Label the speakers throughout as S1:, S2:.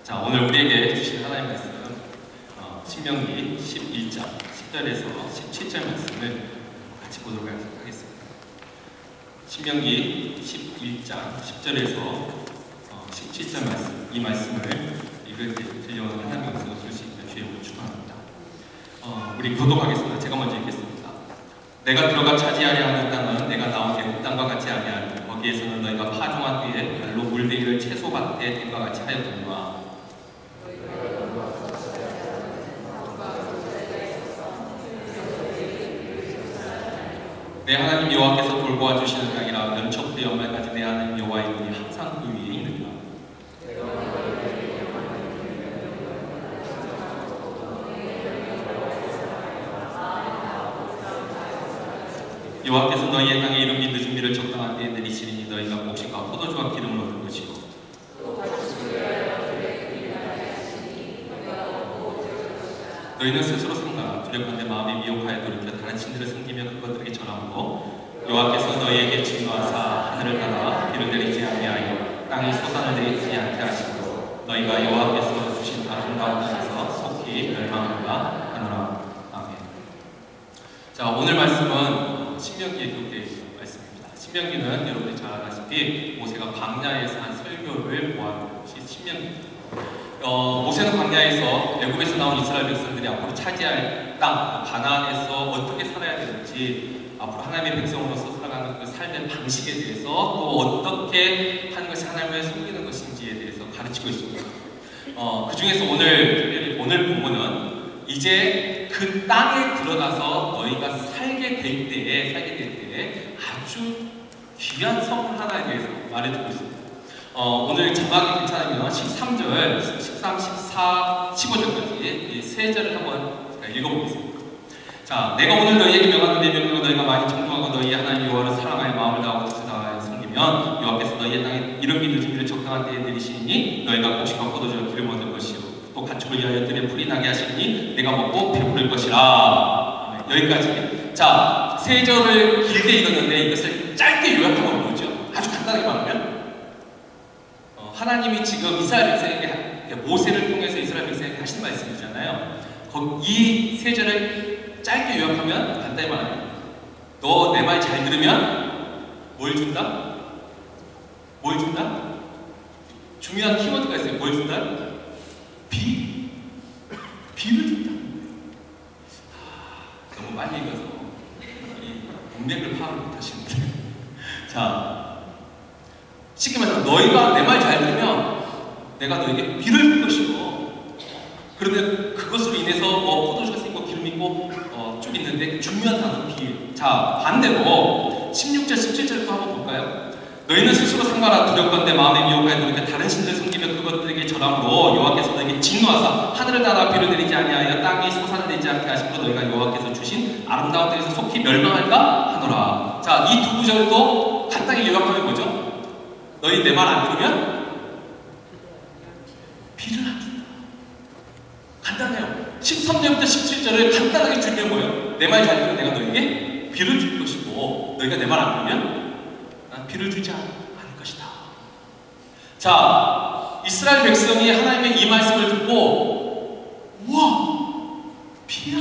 S1: 자, 오늘 우리에게 주신 하나님의 말씀 신명기 11장 10절에서 17절 말씀을 같이 보도록 하겠습니다. 신명기 11장 10절에서 17절 말씀, 이 말씀을 읽을 때 들려오는 하나님의 말씀을 들을 수 있는 주의 복을 축원합니다. 우리 교독하겠습니다. 제가 먼저 읽겠습니다. 내가 들어가 차지하려 하는 땅은 내가 나온 애굽 땅과 같이 아니하니 거기에서는 너희가 파종한 후에 발로 물대기를 채소밭에 댄과 같이 하였거니와 내 하나님 여호와께서 돌보아 주시는 땅이라 연초부터 연말까지 내 하나님 여호와의 눈이 항상 그 위에 있느니라. 여호와께서 너희의 땅에 이른비 늦은비를 적당한 때에 내리시리니 너희가 곡식과 포도주와 기름을 얻을 것이고 너희는 스스로 상가라 두렵건대 마음에 미혹하여 돌이켜 다른 신들을 섬기며 그것들에게 절하므로 여호와께서 너희에게 진노하사 하늘을 닫아 비를 내리지 아니하여 땅이 솟아나 내리지 않게 하시고 너희가 여호와께서 주신 아름다운 땅에서 속히 멸망하리라 하노라. 아멘. 자, 오늘 말씀은 신명기에 기록되어 있는 말씀입니다. 신명기는 여러분이 잘 아시다시피 모세가 광야에서 한 설교를 모아놓은 것이 신명기입니다. 모세는 광야에서 애굽에서 나온 이스라엘 백성들이 앞으로 차지할 땅 가나안에서 어떻게 살아야 되는지, 앞으로 하나님의 백성으로서 살아가는 그 삶의 방식에 대해서 또 어떻게 하는 것이 하나님을 섬기는 것인지에 대해서 가르치고 있습니다. 그 중에서 오늘 본문은 이제 그 땅에 들어가서 너희가 살게 될 때에 아주 귀한 선물 하나에 대해서 말해주고 있습니다. 오늘 자막이 괜찮으면 13절, 13, 14, 15절까지 이 세 절을 한번 제가 읽어보겠습니다. 자, 내가 오늘 너희에게 명하는 내 명령을 너희가 많이 청종하고 너희 하나님 여호와를 사랑하여 마음을 다하고 뜻을 다하여 섬기면 여호와께서 너희의 땅에 이른비 늦은비를 적당한 때에 내리시니 너희가 곡식과 포도주와 기름을 얻을 것이요 또 가축을 위하여 들에 풀이 나게 하시니 내가 먹고 배부를 것이라. 여기까지. 자, 세 절을 길게 읽었는데 이것을 짧게 요약하면 뭐죠? 아주 간단하게 말하면 하나님이 지금 이스라엘 백성에게 모세를 통해서 이스라엘 백성에게 하신 말씀이잖아요. 이 세 절을 짧게 요약하면 간단히 말하면 너 내 말 잘 들으면 뭘 준다? 뭘 준다? 중요한 키워드가 있어요. 뭘 준다? 비를 준다. 너무 빨리 읽어서 이 문맥을 파악을 못하시는데 자, 쉽게 말해서 너희가 내 말 잘 들으면 내가 너에게 비를 줄 것이고, 그런데 그것으로 인해서 포도주가 생기고 기름이 있고 쭉 있는데 중요한 단어는 비. 자, 반대로 16절 17절도 한번 볼까요? 너희는 스스로 상가라 두렵건대 마음에 미혹하여 돌이켜 다른 신들 섬기며 그것들에게 절함으로 여호와께서 너에게 진노하사 하늘을 닫아 비를 내리지 아니하여 땅이 솟아내리지 않게 하시고 너희가 여호와께서 주신 아름다운 땅에서 속히 멸망할까 하노라. 자, 이 두 구절도 간단히 요약하면 뭐죠? 너희 내 말 안 들으면 비를 안 준다. 간단해요. 13절부터 17절을 간단하게 줄이면 뭐예요? 내 말 잘 들으면 내가 너에게 비를 줄 것이고 너희가 내 말 안 들으면 난 비를 주지 않을 것이다. 자, 이스라엘 백성이 하나님의 이 말씀을 듣고 우와, 비야,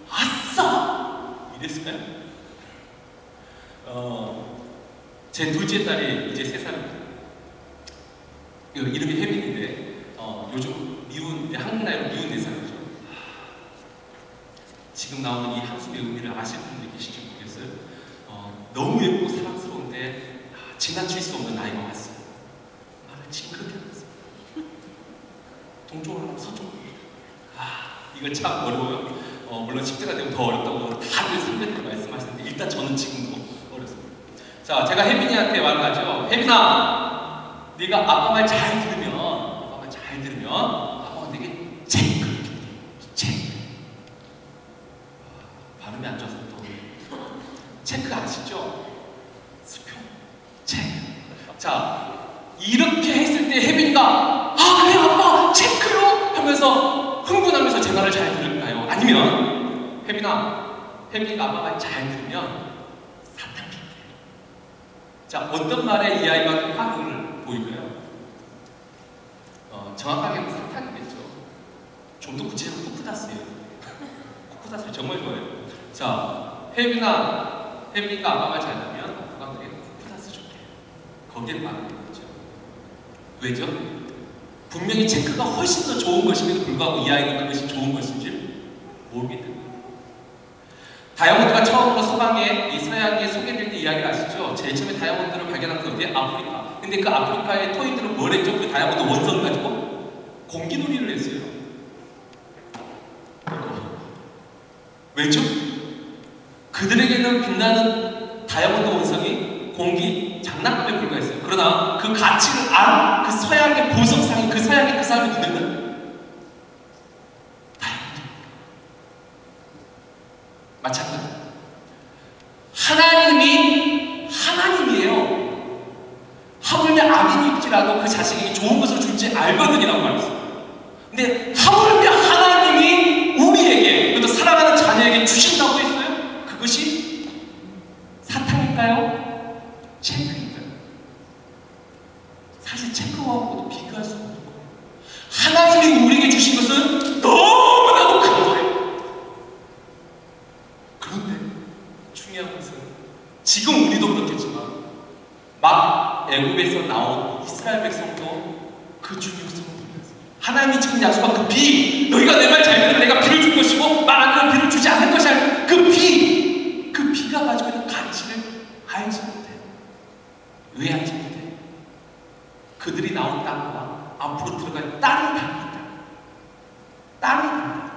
S1: 아싸 이랬을까요? 제 둘째 딸이 이제 3살입니다. 이름이 혜빈인데 요즘 미운, 한국 나이로 미운 4살이죠. 지금 나오는 이 한숨의 의미를 아실 분들이 계실지 모르겠어요. 너무 예쁘고 사랑스러운데 지나칠 수 없는 나이가 왔어요. 말을 징그럽게 하면서 동쪽으로 하면 서쪽으로. 이거 참 어려워요. 물론 10대가 되면 더 어렵다고 다들 선배들이 말씀하시는데 일단 저는 지금도 어렵습니다. 자, 제가 혜빈이한테 말을 하죠. 혜빈아, 네가 아빠 말 잘 들으면 아빠가 되게 체크. 발음이 안 좋아서 또 체크 아시죠? 수표 체크. 자, 이렇게 했을 때 혜빈이가 그래 아빠 체크요 하면서 흥분하면서 제 말을 잘 들을까요? 아니면 혜빈이가 아빠 말 잘 들으면 사탕. 자, 어떤 말에 이 아이가 반응을 보일까요? 정확하게는 사탄이겠죠. 좀 더 구체적으로 쿠쿠다스예요. 쿠쿠다스를 정말 좋아해요. 자, 혜빈이가 아까 말 잘하면 누가 그게 쿠쿠다스 줄게. 거기에 반응이 있죠. 왜죠? 분명히 체크가 훨씬 더 좋은 것임에도 불구하고 이 아이는 그것이 좋은 것인지 모르기 때문에. 다이아몬드가 처음으로 서방에 이 서양에 소개될 때 이야기를 아시죠? 제일 처음에 다이아몬드를 발견한 게 어디에? 아프리카. 근데 그 아프리카의 토인들은 뭘 했죠? 그 다이아몬드 원석을 가지고 공기놀이를 했어요. 왜죠? 그들에게는 빛나는 다이아몬드 원석이 공기 장난감에 불과했어요. 그러나 그 가치를 안 그 서양의 보석상이 그 서양의 그 사람의 눈에는 다이아몬드. 마찬가지. 하나님이 하나님이에요. 하물며 악인일지라도 그 자식에게 좋은 것을 줄지 알거든이라고 말했어요. 근데 하물며 하나님이 우리에게, 그것도 사랑하는 자녀에게 주신다고 했어요. 그것이 사탕일까요? 체크일까요? 사실 체크하고도 비교할 수 없는 거예요. 하나님이 우리에게 주신 것은 너무나도 큰 거예요. 그런데 중요한 것은 지금 우리도 그렇겠지만 막 애굽에서 나온 이스라엘 백성도 그 중요성을 몰랐어요. 하나님이 지금 약속한 그 비, 너희가 내 말 잘 들으면 내가 비를 줄 것이고 말 안 들으면 비를 주지 않을 것이야. 그 비가 가지고 있는 가치를 알지 못해. 왜 알지 못해? 그들이 나온 땅과 앞으로 들어갈 땅이 다르다. 땅이 다르다.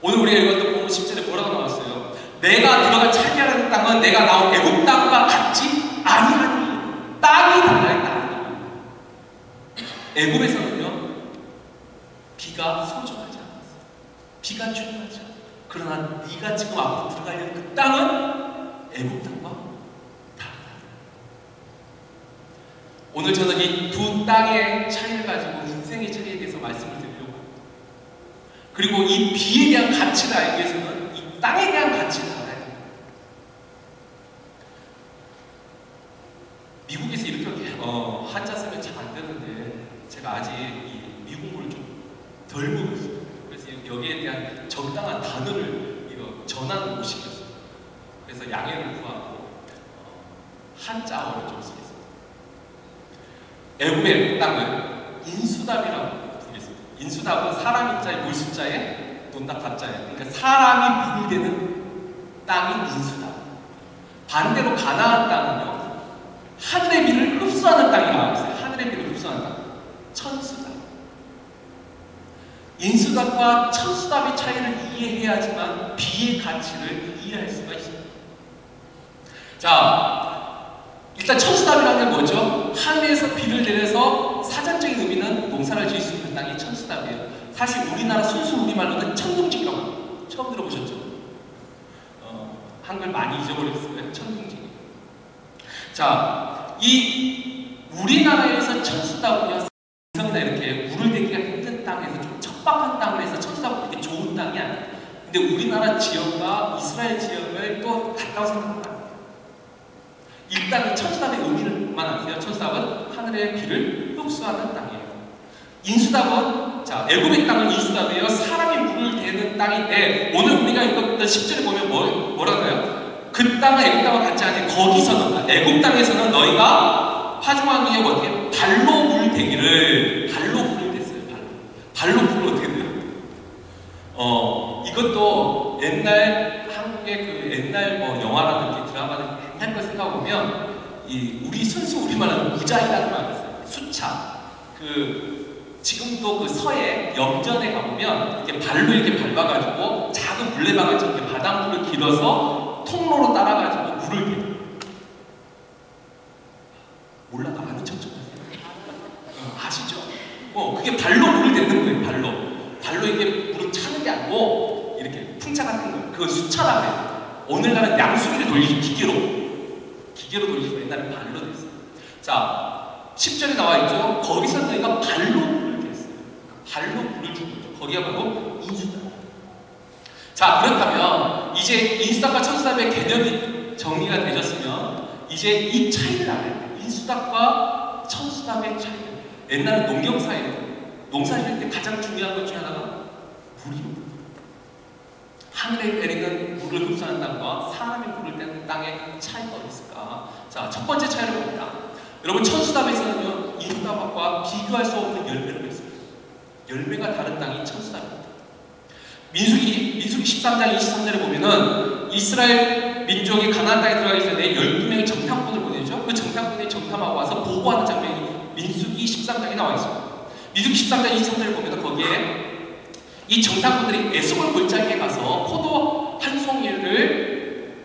S1: 오늘 우리가 읽었던 본문 10절에 뭐라고 나왔어요? 내가 들어갈 차지하는 땅은 내가 나온 애굽 땅과 같지 아니하니. 땅이 달라요. 땅이. 애굽에서는요 비가 소중하지 않았어요. 비가 중요하지 않아요. 그러나 네가 지금 앞으로 들어가려는 그 땅은 애굽 땅과 다르다. 오늘 저는 이 두 땅의 차이를 가지고 인생의 차이에 대해서 말씀을 드리려고 합니다. 그리고 이 비에 대한 가치를 알기 위해서는 이 땅에 대한 가치를 알아야 됩니다. 미국에서 이렇게 한자 쓰면 잘 안 되는데 제가 아직 이 미국어를 좀 덜 모르겠어요. 그래서 여기에 대한 적당한 단어를 전환을 못 시켰어요. 그래서 양해를 구하고 한자어를 좀 쓰겠습니다. 애굽의 땅을 인수답이라고 부르겠습니다. 인수답은 사람 인자에 물 숫자에 논답 답자에, 그러니까 사람이 물을 대는 땅이 인수답. 반대로 가나안 땅은요 하늘의 비를 흡수하는 땅이라고 했어요. 하늘의 비를 흡수하는 땅, 천수답. 인수답과 천수답의 차이를 이해해야지만 비의 가치를 이해할 수가 있습니다. 자, 일단 천수답이라는 게 뭐죠? 하늘에서 비를 내려서 사전적인 의미는 농사를 지을 수 있는 땅이 천수답이에요. 사실 우리나라 순수 우리말로는 천둥지라고 합니다. 처음 들어보셨죠? 한글 많이 잊어버렸어요. 천둥지. 자, 이 우리나라에서 천수답은요 성이나 이렇게 물을 대기가 힘든 땅에서 좀 척박한 땅을 해서 천수답은 그렇게 좋은 땅이 아니에요. 근데 우리나라 지역과 이스라엘 지역을 또 가까워 생각합니다. 일단 천수답의 의미를만 아세요. 천수답은 하늘의 비를 흡수하는 땅이에요. 인수답은 자 애굽의 땅은 인수답이에요. 사람이 물을 대는 땅인데 오늘 우리가 읽었던 10절에 보면 뭐라고요? 그 땅은 애굽 땅과 같지 않니? 거기서는 애굽 땅에서는 너희가 화중한 위에 어떻게 발로 물 대기를 발로 불을 댔어요. 발로 불을 어떻게 돼요? 이것도 옛날 한국의 그 옛날 영화라든지 드라마들 옛날 걸 생각해보면 우리 순수 우리말은 무자이라는 말이 있어요. 수차. 지금도 그 서해 염전에 가보면 이렇게 발로 이렇게 밟아가지고 작은 물레방아처럼 이렇게 바닷물을 길어서 통로로 따라가지고 물을 대요. 몰라도 아는 척 좀 하세요. 아시죠? 그게 발로 물을 대는 거예요. 발로 이게 물을 차는 게 아니고 이렇게 풍차 같은 거. 그걸 수차라고 해요. 오늘날은 양수기를 돌리죠. 기계로 돌리죠. 옛날에 발로 됐어요. 자, 10절에 나와 있죠. 거기서 너희가 발로 물을 댔어요. 발로 물을 준 거죠. 거기가 바로 인수답. 자, 그렇다면 이제 인수답과 천수답의 개념이 정리가 되셨으면 이제 이 차이를 알아야 돼요. 인수답과 천수답의 차이. 옛날은 농경사회였거든요. 농사 지을 때 가장 중요한 것 중에 하나가 물이요. 하늘에 내리는 물을 흡수하는 땅과 사람이 물을 떼는 땅의 차이가 어디 있을까? 자, 첫 번째 차이를 봅니다. 여러분, 천수답에서는요, 인수답과 비교할 수 없는 열매를 맺습니다. 열매가 다른 땅이 천수답입니다. 민수기 13장 23절에 보면은 이스라엘 민족이 가나안 땅에 들어가기 전에 12명의 정탐꾼을 보내죠. 그 정탐꾼이 정탐하고 와서 보고하는 장면이 민수기 13장에 나와 있습니다. 민수기 13장 23절을 보면 거기에 이 정탐꾼들이 에스골 골짜기에 가서 포도 한 송이를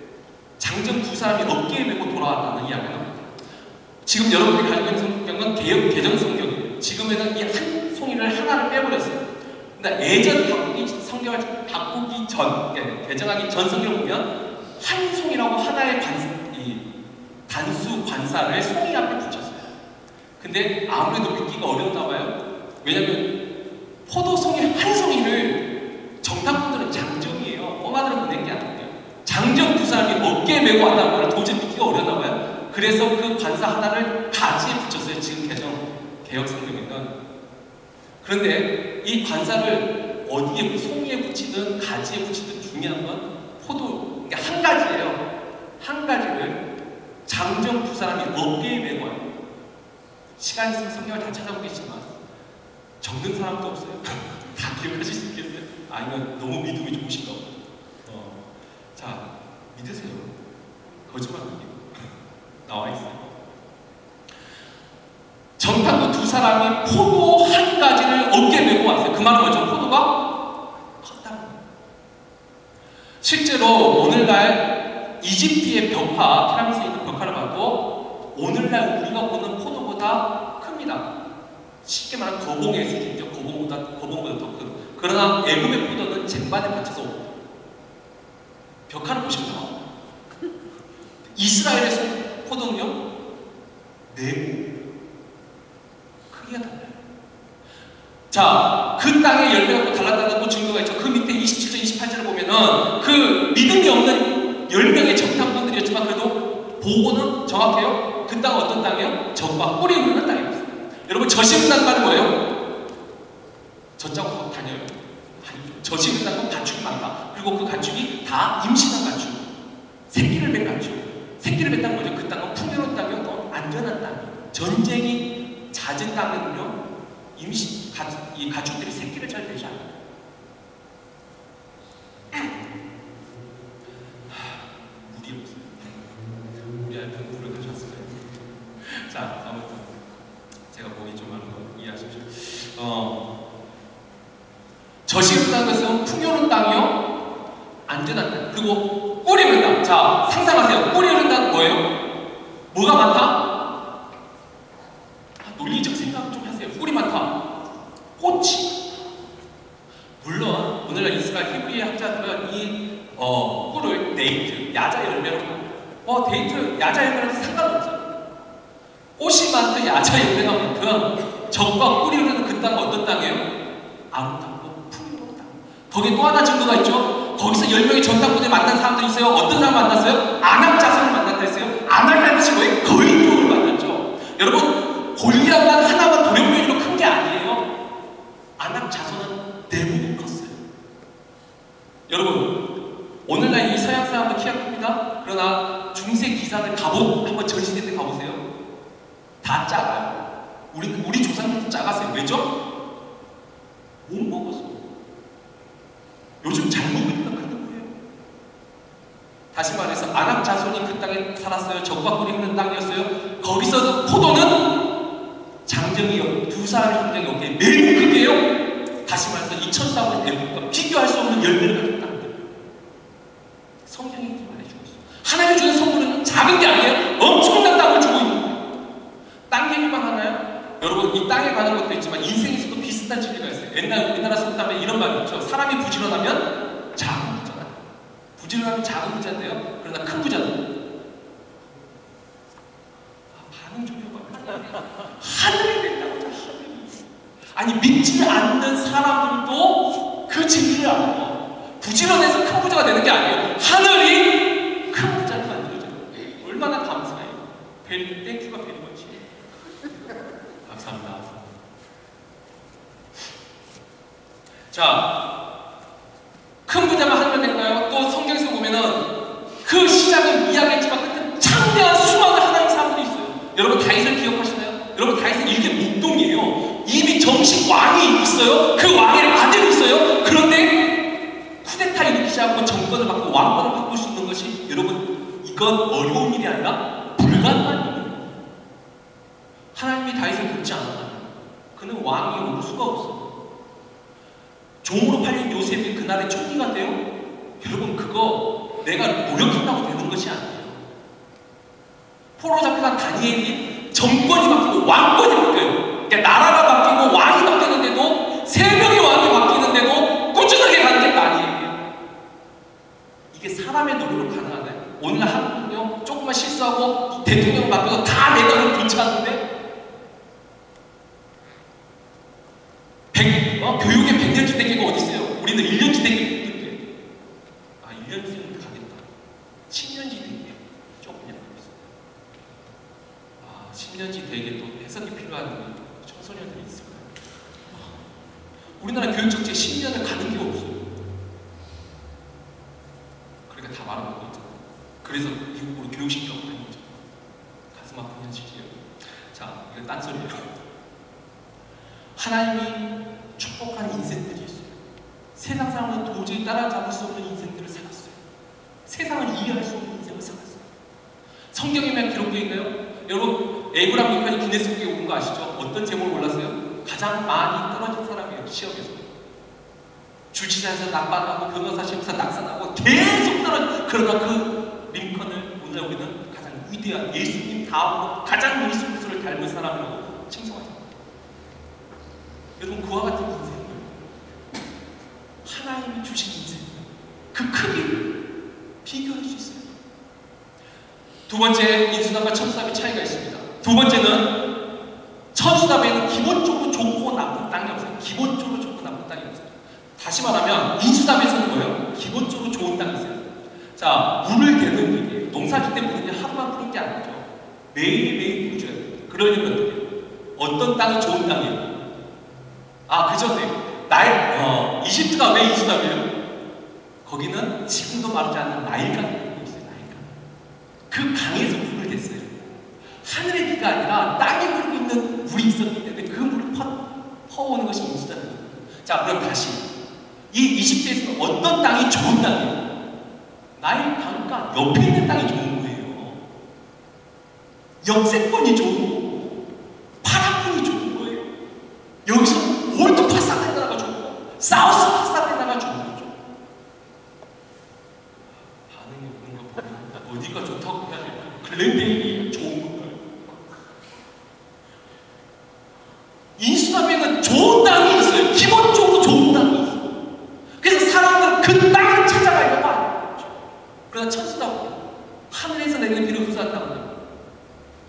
S1: 장정 두 사람이 어깨에 메고 돌아왔다는 이야기가 나옵니다. 지금 여러분들이 가지고 있는 성경은 개정 성경이에요. 지금에는 이 한 송이를 하나를 빼버렸어요. 근데 예전 성경을 바꾸기 전, 개정하기 전 성경을 보면 한 송이라고 하나의 단수 관사를 송이 앞에 붙였어요. 근데 아무래도 믿기가 어려웠나 봐요. 왜냐면 포도송이 한 송이를 정탐꾼들은 장정이에요. 뻥아들어 보낸 게 아니에요. 장정 두 사람이 어깨에 메고 왔다는 걸 도저히 믿기가 어려웠나 봐요. 그래서 그 관사 하나를 가지에 붙였어요. 지금 개혁 성경에는. 그런데 이 관사를 어디에, 송이에 붙이든 가지에 붙이든 중요한 건 포도, 그러니까 한 가지예요. 한 가지를 장정 두 사람이 어깨에 메고 와요. 시간 있으면 성경을 다 찾아보겠지만 적는 사람도 없어요. 다 기억하실 수 있겠어요? 아니면 너무 믿음이 좋으신가 보다. 자, 믿으세요. 거짓말 아니에요. 나와 있어요. 정탐꾼 두 사람이 포도 한 가지를 어깨에 메고 왔어요. 그 말은 뭐죠? 포도가 컸다는 거예요. 실제로 오늘날 이집트의 벽화, 피라미드에 있는 벽화를 봐도 오늘날 우리가 보는 포도보다 큽니다. 쉽게 말하면 거봉의 수준이죠. 거봉보다 더 큰. 그러나 애굽의 포도는 쟁반에 받쳐서 벽화를 보시면 나와요. 이스라엘의 포도는요, 네모. 크기가 달라요. 자, 그 땅의 열매가 또 달랐다는 또 증거가 있죠. 그 밑에 27절, 28절을 보면은 그 믿음이 없는 10명의 정탐꾼들이었지만 그래도 보고는 정확해요. 그 땅은 어떤 땅이에요? 젖과 꿀이 흐르는 땅이었어요. 여러분, 젖이는 말은 뭐예요? 젖자고 다녀요. 젖이는 건 가축이 많다. 그리고 그 가축이 다 임신한 가축, 새끼를 낳은 가축. 새끼를 낳았다는 거죠. 그 땅은 풍요로운 땅이요, 또 안전한 땅이에요. 전쟁이 잦은 땅은요, 이 가축들이 새끼를 잘 내지 않아요. 물이 없어요. 우리 아이는 물을 가져왔어요. 자, 아무튼 제가 목이 좀 많은 거 이해하십시오. 저시름다는 것은 풍요로운 땅이요, 안전한 땅. 그리고 꿀이 흐른다. 자, 상상하세요. 꿀이 흐른다는 뭐예요? 뭐가 많다? 논리적 생각 좀 하세요. 꿀이 많다. 꽃이. 물론 오늘날 이스라엘 히브리 학자들은 이 꿀을 데이트, 야자 열매로 데이트, 야자 열매랑 상관없어요. 꽃이 많든 야자 열매가 많든 적과 꿀이 흐르는 그 땅은 어떤 땅이에요? 아름답고 풍요로운 땅. 거기에 또 하나 증거가 있죠. 거기서 10명의 정탐꾼을 만난 사람들이 있어요. 어떤 사람 만났어요? 아낙 자손을 만났다 했어요. 아낙이라는 것이 뭐예요? 거인족을 만났죠. 여러분, 골리앗만 하나만 도령면으로 큰 게 아니에요. 아낙 자손은 대부분 컸어요. 여러분, 오늘날 이 서양 사람도 키가 큽니다. 그러나 중세 기사들 갑옷 한번 전시대 때 가보세요. 다 작아요. 우리 조상들도 작았어요. 왜죠? 못 먹었어. 요즘 잘 먹으니까 크는 거예요. 다시 말해서 아낙 자손이 그 땅에 살았어요. 적과 꿀이 흐르는 땅이었어요. 거기서 포도는 장정이요, 두 사람의 장정이 어깨에 매우 크게요. 다시 말해서 2004년 애국과 비교할 수 없는 열매를 가진 땅들. 성경이 말해주고 있어요. 하나님이 주는 선물은 작은 게 아니에요. 엄청난 땅을 주고 있는 거예요. 땅 얘기만 하나요? 여러분, 이 땅에 관한 것도 있지만 인생에서도 비슷한 진리가 있어요. 옛날 우리나라 속담에 이런 말이 있죠. 사람이 부지런하면 작은 부자다. 부지런하면 작은 부자인데요. 그러나 큰 부자는 반응 좀 해봐요. 하늘이 된다고 하죠. 하늘이. 아니, 믿지 않는 사람들도 그 진리를 알아요. 부지런해서 큰 부자가 되는 게 아니에요. 하늘이 큰 부자를 만들어줘요. 얼마나 감사해요. 땡큐가 베리 머치. 감사합니다. 자, 큰 부자만 하면 될까요? 또 성경에서 보면은 그 시작은 이야기했지만 그때 창대한 수많은 하나님의 사람들이 있어요. 여러분 다윗을 기억하시나요? 여러분 다윗은 이게 목동이에요. 이미 정식 왕이 있어요. 그 왕의 아들이 있어요. 그런데 쿠데타 일으키지 않고 정권을 바꾸고 왕권을 바꿀 수 있는 것이 여러분 이건 어려운 일이 아니라 불가능한 일이에요. 하나님이 다윗을 돕지 않았다면 그는 왕이 오를 수가 없어요. 종으로 팔린 요셉이 그날의 총리가 돼요? 여러분 그거 내가 노력한다고 되는 것이 아니에요. 포로 잡혀간 다니엘이 정권이 바뀌고 왕권이 바뀌어요. 그러니까 나라가 바뀌고 왕이 바뀌는데도 3명의 왕이 바뀌는데도 꾸준하게 가는 게 다니엘이에요. 이게 사람의 노력으로 가능하나요? 오늘 한국은요 조금만 실수하고 대통령 바뀌어서 다 내각을 교체하는데 교육의 100년지 대계가 어디 있어요? 우리는 1년지 대계 있는데 1년지는 가겠다. 10년지 대계 조금 약간 있어요. 10년지 대계도 해석이 필요한 청소년들이 있을까요? 우리나라 교육 정책 10년을 가는 게 없어요. 그러니까 다 말아먹고 있잖아요. 그래서 미국으로 교육시키려고 하는 거죠. 가슴 아픈 현실이에요. 자, 이거 딴소리예요. 하나님이 축복한 인생들이 있어요. 세상 사람은 도저히 따라잡을 수 없는 인생들을 살았어요. 세상을 이해할 수 없는 인생을 살았어요. 성경에만 기록되어 있나요? 여러분 에이브람 링컨이 기네스북에 오른 거 아시죠? 어떤 제목을 몰랐어요? 가장 많이 떨어진 사람이에요. 시험에서 주치자에서 낙반하고 변호사 시험에서 낙선하고 계속 떨어져. 그러나 그 링컨을 오늘 우리는 가장 위대한 예수님 다음으로 가장 예수 그리스도를 닮은 사람이라고 칭송하죠. 여러분 그와 같은 인생을 하나님이 주신 인생 그 크기를 비교할 수 있어요. 두 번째 인수담과 천수담의 차이가 있습니다. 두 번째는 천수담에는 기본적으로 좋고 나쁜 땅이 없어요. 기본적으로 좋고 나쁜 땅이 없어요. 다시 말하면 인수담에서는 뭐예요? 기본적으로 좋은 땅이 있어요. 자, 물을 대는 일이에요. 농사질 때 물은 하루만 부는 게 아니죠. 매일매일 물을 줘야 돼요. 그러려면 어떤 땅이 좋은 땅이에요? 그 전에 이집트가 왜 인수담이에요? 거기는 지금도 마르지 않는 나일강이 있어요. 나일강. 그 강에서 물을 댔어요. 하늘의 비가 아니라 땅에 흐르고 있는 물이 있었기 때문에 그 물을 퍼오는 것이 인수담이에요. 자, 그럼 다시 이 이집트에서는 어떤 땅이 좋은 땅이에요? 나일 강가 옆에 있는 땅이 좋은 거예요. 역세권이 좋은 거고 파라군이 좋은 거예요. 여기서 올드 파사데나가 좋은 거, 사우스 파사데나가 좋은 거죠. 반응이 없는 거 보면 어디가 좋다고 해야 될까요? 글렌데일이 좋은 건가요? 인수담에는 좋은 땅이 있어요. 기본적으로 좋은 땅이 있어요. 그래서 사람들은 그 땅을 찾아가려고 하는 거죠. 그러나 천수담은 하늘에서 내리는 비를 흡수한다고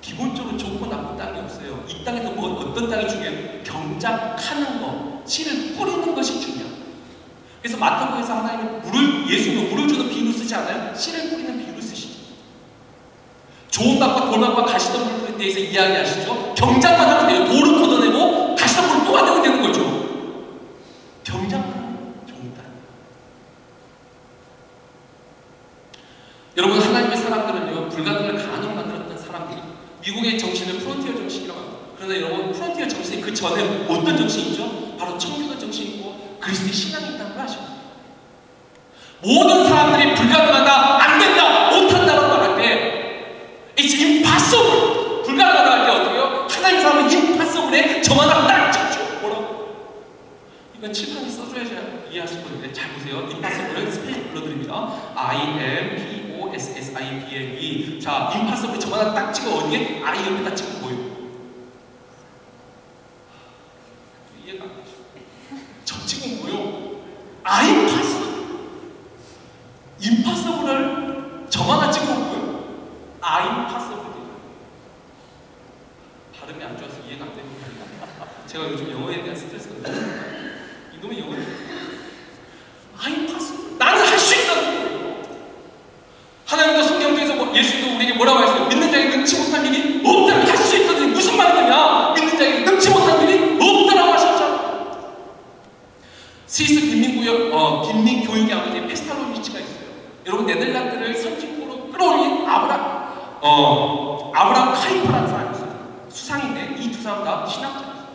S1: 기본적으로 좋고 나쁜 땅이 없어요. 이 땅에서 어떤 땅이 중요해요? 경작하는 것, 씨를 뿌리는 것이 중요해요. 그래서 마태복음에서 하나님은 예수는 물을 주는 비유를 쓰지 않아요? 씨를 뿌리는 비유를 쓰시죠. 좋은 땅과 돌만과 가시덤불에 대해서 이야기하시죠. 경작만 하면 돼요. 돌을 걷어내고 가시덤불을 뽑아내면 되는 거죠. 경작하는 좋은 땅. 여러분 하나님의 사람들은요 불가능을 가능으로 만들었던 사람들이 미국의 정신을 프론티어 정신이라고 합니다. 그러나 여러분 프론티어 정신이 그 전에 어떤 정신이죠? 바로 청교도 정신이고 그리스도의 신앙이 있다는 걸 아십니까? 모든 사람들이 불가능하다, 안 된다, 못한다라고 말할 때 It's impossible! 불가능하다 할 때 어떻게 해요? 하나님 사람은 impossible에 저만한 딱 잡죠. 뭐라고? 이건 칠판에 써줘야지 이해하실 건데 잘 보세요. impossible을 스펠링 불러드립니다. I-M-P-O-S-S-I-B-L-E. 자, impossible 저만한 딱 찍어 어디에? I 옆에다 찍으면 보여요. 이해가 안 되죠? 저 찍은 뭐요? impossible. impossible을 저만한 찍으면 보여요. impossible. 발음이 안 좋아서 이해가 안 됩니다. 제가 요즘 영어에 대한 스트레스가 너무 이놈의 영어를 impossible. 나는 할 수 있다는 거예요. 하나님도 성경에서 예수도 우리에게 뭐라고 했어요? 믿는 자에게 능치 못한 일이 없다면 할 수 있거든요. 무슨 말이냐? 믿는 자에게 능치 못한 일이 없다라고 하셨잖아요. 스위스 빈민교육의 아버지 페스탈로비치가 있어요. 여러분, 네덜란드를 선진국으로 끌어올린 아브람 카이퍼라는 사람이 있어요. 수상인데 이 두 사람 다 신학자였어요.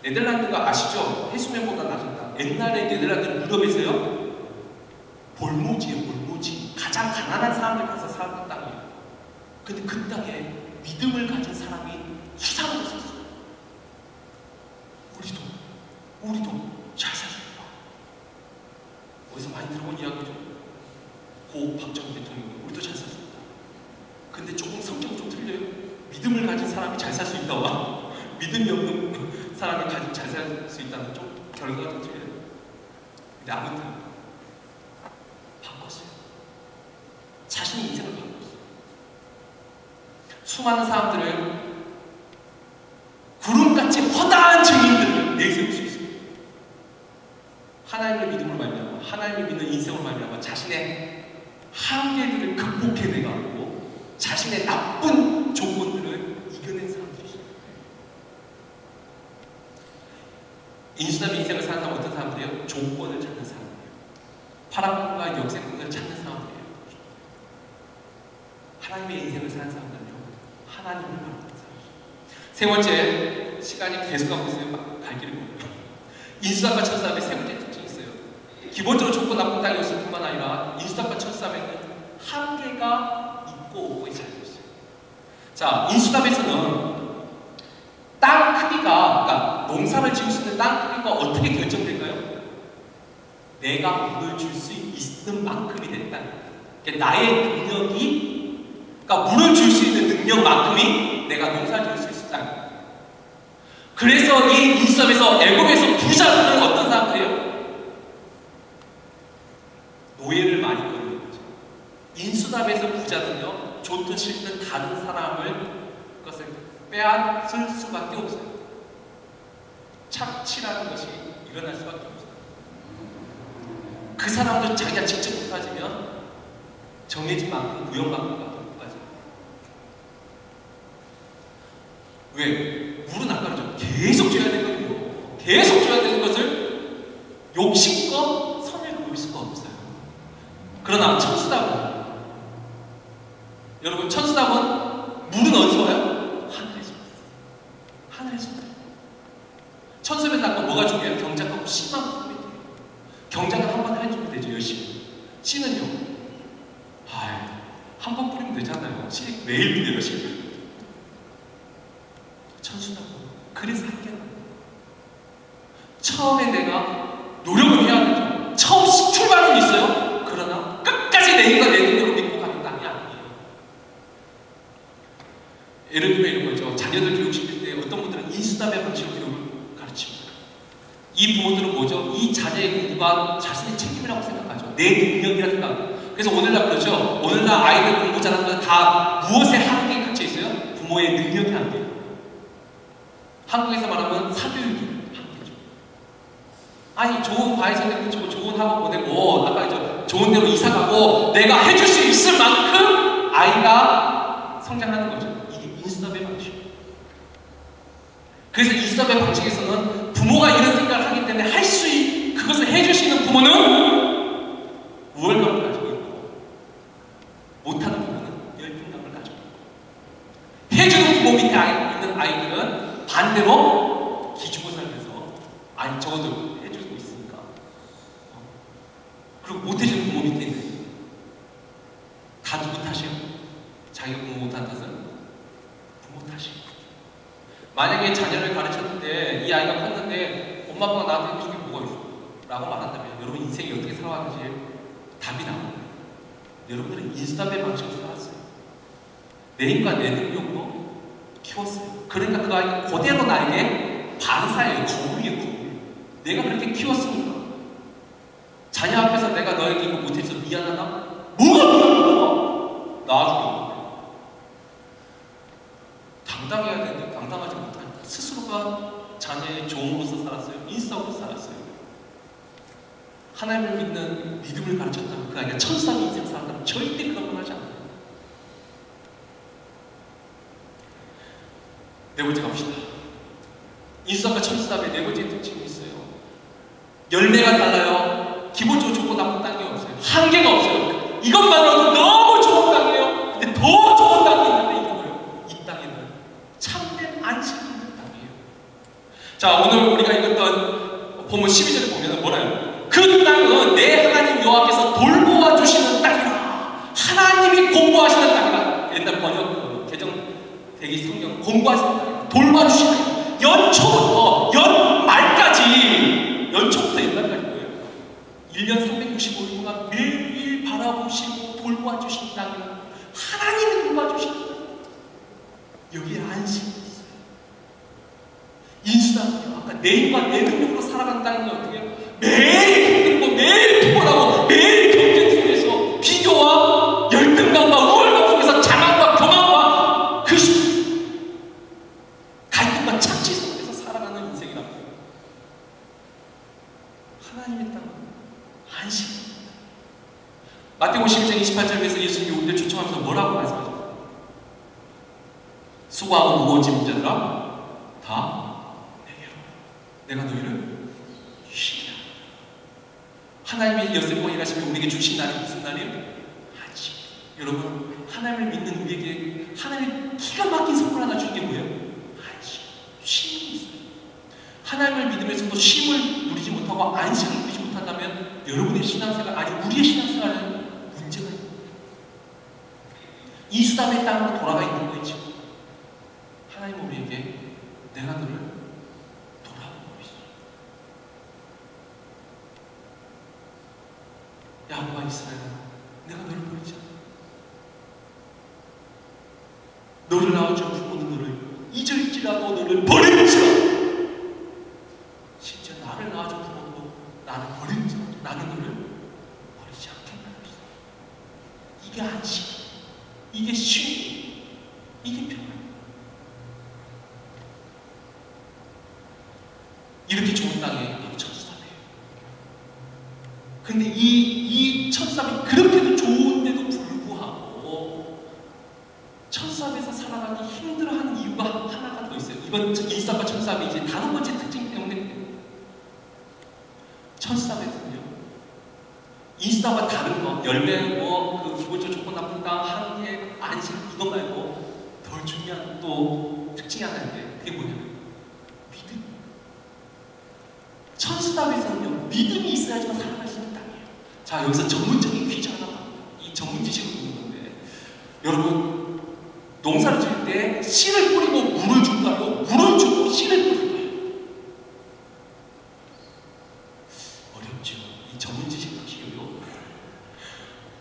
S1: 네덜란드가 아시죠? 해수면보다 낮았다. 옛날에 네덜란드는 유럽에서요, 볼모지예요. 볼모지. 가장 가난한 사람들 가서 살았던 땅이에요. 근데 그 땅에 믿음을 가진 사람이 수상으로 있었어요. 우리도 잘 살 수 있다. 어디서 많이 들어본 이야기죠. 고 박정희 대통령, 우리도 잘 살 수 있다. 근데 조금 성격이 좀 틀려요. 믿음을 가진 사람이 잘 살 수 있다와 믿음이 없는 사람이 잘 살 수 있다는 좀 결과가 좀 틀려요. 근데 아무튼 바꿨어요. 자신의 인생을 바꿨어요. 수많은 사람들을 구름같이 허다한 증인들을 내세울 수 있어요. 하나님의 믿음을 말미암아, 하나님을 믿는 인생을 말미암아 자신의 한계들을 극복해내가고 자신의 나쁜 조건들을 이겨낸 사람들이죠. 인수남의 인생을 사는 사람은 어떤 사람들이에요? 조건을 찾는 사람이에요. 파랑꾼과 역세권을 찾는 사람들이에요. 하나님의 인생을 사는 사람들은요, 하나님을 바라보는 사람이에요. 세 번째, 시간이 계속하고 있어요. 갈 길이 보여요. 인수남과 천사함의 세 번째 특징이 있어요. 기본적으로 좋고 나쁜 땅이 있을 뿐만 아니라 인수남과 천사함에는 한계가 있고 없고에 잘 있어요. 자, 인수남에서는 땅 크기가, 그러니까 농사를 지을 수 있는 땅 크기가 어떻게 결정될까요? 내가 물을 줄 수 있는 만큼이 된다. 그러니까 나의 능력이, 그러니까 물을 줄 수 있는 능력만큼이 내가 농사를 지을 수 있다. 그래서 이 인수함에서 애굽에서 부자들은 어떤 사람들이에요? 노예를 많이 거는 거죠. 인수함에서 부자는요, 좋든 싫든 다른 사람을 그것을 빼앗을 수밖에 없어요. 착취라는 것이 일어날 수밖에 없어요. 그 사람도 자기가 직접 못 가지면 정해진 만큼 부여받는 것 같아요. 왜? 물은 아까 그러죠. 계속 줘야 되거든요. 계속 줘야 되는 것을 욕심과 선을 그을 수가 없어요. 그러나 천수답은, 여러분, 천수답은 물은 어디서 와요? 하늘에서 와요. 하늘에서 와요. 천수답에서 아까 뭐가 중요해요? 경작하고 씨만 뿌리면 돼요. 경작은 한 번 해주면 되죠. 열심히. 씨는요, 한 번 뿌리면 되잖아요. 씨 매일 뿌려요. 씨. 천수답은 그래서 한계가, 처음에 내가 노력을 해야 되죠. 처음 출발은 있어요. 그러나 끝까지 내가 내 눈으로 믿고 가는 땅이 아니에요. 예를 들면 이런 거죠. 자녀들 교육시킬 때 어떤 분들은 인수담의 방식으로 교육을 가르칩니다. 이 부모들은 뭐죠? 이 자녀의 공부가 자신의 책임이라고 생각하죠. 내 능력이라 생각합니다. 그래서 오늘날 그러죠. 오늘날 아이들 공부 잘하는 건 다 무엇에 한계가 갇혀 있어요? 부모의 능력이 한계예요. 한국에서 말하면 사교육이 한계죠. 아니, 좋은 과외 선생님 주고 좋은 학원 보내고 아까 좋은 데로 이사 가고 내가 해줄 수 있을 만큼 아이가 성장하는 거죠. 이게 인수답의 방식. 그래서 인수답의 방식에서는 부모가 이런 생각을 하기 때문에 그것을 해줄 수 있는 부모는 우월감을 가지고 있고, 못하는 부모는 열등감을 가지고 있고, 해주는 부모 밑에 있는 아이들은 반대로 기죽어살면서 아니 적어도 해주고 있으니까, 그리고 못해주는 부모 밑에 있는 다 누구 탓이에요? 자기가 공부 못한 탓은 부모 탓이에요. 만약에 자녀를 가르쳤는데 이 아이가 컸는데 엄마 아빠가 나한테 해준 게 뭐가 있어? 라고 말한다면 여러분 인생이 어떻게 살아가는지 답이 나옵니다. 여러분들은 인수답의 방식으로 살았어요. 내 힘과 내 능력으로 키웠어요. 그러니까 그 아이가 그대로 나에게 반사예요. 거울이에요. 거울. 내가 그렇게 키웠으니까. 자녀 앞에서 내가 너에게 이거 못해서 미안하다? 뭐가 미안하다? 나와주고 당당해야 되는데 당당하지 못하니까 스스로가 자녀의 종으로서 살았어요. 인싸으로 살았어요. 하나님을 믿는 믿음을 가르쳤다면 그 아이가 천사의 인생 살았다면 절대 그런 건 하지 않아요. 네 번째 갑시다. 인수답과 천수답의 네 번째 특징이 있어요. 열매가 달라요. 기본적으로 좋고 나쁜 단계가 없어요. 한계가 없어요. 이것만으로도 너무 좋은 땅이에요. 근데 더 좋은 땅이 있는데 이거 뭐예요? 이 땅에는 참된 안식이 있는 땅이에요. 자, 오늘 우리가 읽었던 본문 12절에 보면 뭐라요? 그 땅은 내 하나님 여호와께서 돌보아 주시는 땅이라. 하나님이 공부하시는 땅이라. 옛날 번역 개정 대기 성경 공부하시는 땅이라. 돌봐 주시는 땅이라. 연초부터 연말까지, 연초부터 연말까지 뭐예요? 1년 365일 동안 매일 바라보시고 돌봐 주시는 땅이라. 하나님이 돌봐 주시는 땅. 여기에 안식이 있어요. 인수당이요. 아까 내 힘과 내 능력으로 살아간다는 건 어떻게 해요? 매일 힘들고 매일 피곤하고 매일 경쟁 속에서 비교와 열등감과 우월감 속에서 자만과 교만과 그 갈등과 착취 속에서 살아가는 인생이라고 해요. 하나님의 땅은 안식입니다. 마태복음 11장 28절에서 예수님이 우리를 초청하면서 뭐라고 말씀하셨어요? 수고하고 무거운 짐진 자들아 다 내게로 내가 너희를 쉬게 하리라. 하나님이 엿새고 일하시면 우리에게 주신 날이 무슨 날이에요? 안식. 여러분, 하나님을 믿는 우리에게 하나님이 기가 막힌 선물 하나 주는 게 뭐예요? 안식. 쉼이 있어요. 하나님을 믿으면서도 쉼을 누리지 못하고 안식을 누리지 못한다면 여러분의 신앙생활, 아니 우리의 신앙생활에는 문제가 있는 거예요. 이수담의 땅으로 돌아가 있는 거예요. 지금 하나님 우리에게 내가 너를 돌아보고 있어. 야곱아 이스라엘아, 내가 너를 버리지 않아. 너를 낳아준 부모는 너를 잊을지라도 너를 버릴지라도, 심지어 나를 낳아준 부모도 나를 버릴지라도 나는 너를 버리지 않겠다는 것이다. 이게 안식, 이게 쉼, 이게 평안. 이렇게 좋은 땅에 여기 천수담이에요. 근데 이 천수담이 그렇게도 좋은데도 불구하고 천수담에서 살아가기 힘들어하는 이유가 하나가 더 있어요. 이번 인수담과 천수담이 이제 다섯 번째 특징 때문에 천수담에서는요, 인수담과 다른 거, 열매, 그 기본적으로 좋고 나쁜 땅, 한계, 안식 이거 말고 더 중요한 또 특징이 하나 있는데 그게 뭐냐면 믿음. 천수담에서는요, 믿음이 있어야지만 살아갈 수 있는 땅이에요. 자, 여기서 전문적인 퀴즈 하나 봐. 이 전문 지식을 묻는 건데, 여러분, 농사를 지을 때 씨를 뿌리고 물을 준다고 물을 주고 씨를 뿌릴 거예요. 어렵죠? 이 전문 지식도 키워요.